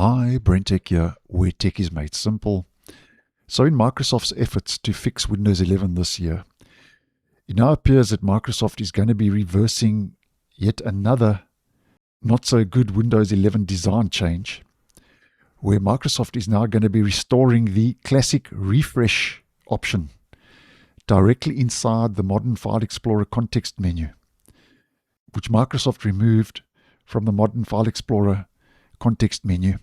Hi, BrenTech here, where tech is made simple. So in Microsoft's efforts to fix Windows 11 this year, it now appears that Microsoft is going to be reversing yet another not so good Windows 11 design change, where Microsoft is now going to be restoring the classic refresh option directly inside the modern File Explorer context menu, which Microsoft removed from the modern File Explorer context menu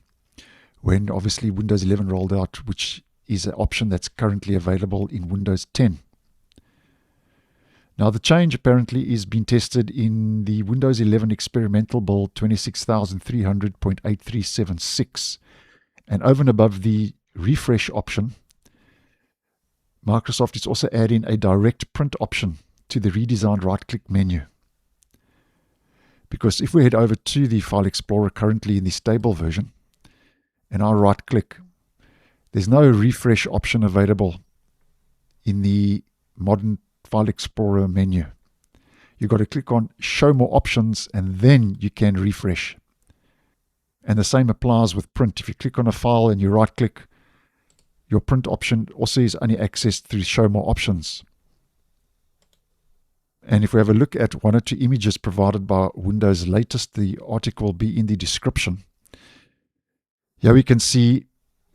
when obviously Windows 11 rolled out, which is an option that's currently available in Windows 10. Now the change apparently is being tested in the Windows 11 experimental build 26300.8376, and over and above the refresh option, Microsoft is also adding a direct print option to the redesigned right-click menu. Because if we head over to the File Explorer currently in the stable version, and I right-click, there's no refresh option available in the modern File Explorer menu. You've got to click on Show More Options, and then you can refresh. And the same applies with print. If you click on a file and you right-click, your print option also is only accessed through Show More Options. And if we have a look at one or two images provided by Windows latest, the article will be in the description. Here we can see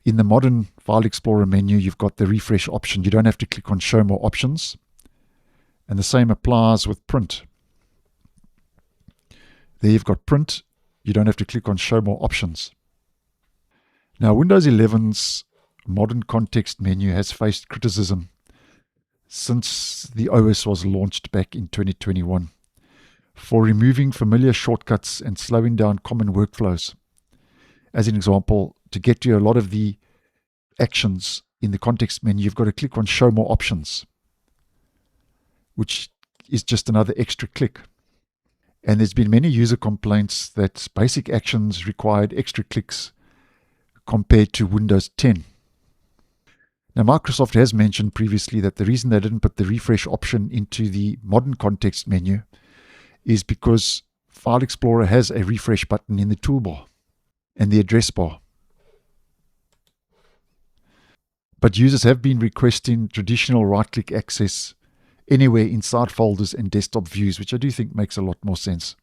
in the modern File Explorer menu, you've got the refresh option. You don't have to click on Show More Options. And the same applies with print. There you've got print. You don't have to click on Show More Options. Now, Windows 11's modern context menu has faced criticism since the OS was launched back in 2021 for removing familiar shortcuts and slowing down common workflows. As an example, to get to a lot of the actions in the context menu, you've got to click on Show More Options, which is just another extra click. And there's been many user complaints that basic actions required extra clicks compared to Windows 10. Now, Microsoft has mentioned previously that the reason they didn't put the refresh option into the modern context menu is because File Explorer has a refresh button in the toolbar and the address bar. But users have been requesting traditional right-click access anywhere inside folders and desktop views, which I do think makes a lot more sense.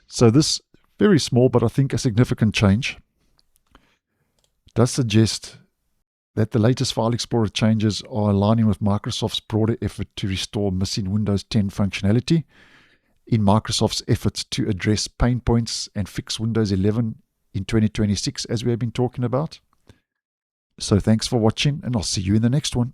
So this very small, but I think a significant change, does suggest that the latest File Explorer changes are aligning with Microsoft's broader effort to restore missing Windows 10 functionality in Microsoft's efforts to address pain points and fix Windows 11 in 2026, as we have been talking about. So thanks for watching, and I'll see you in the next one.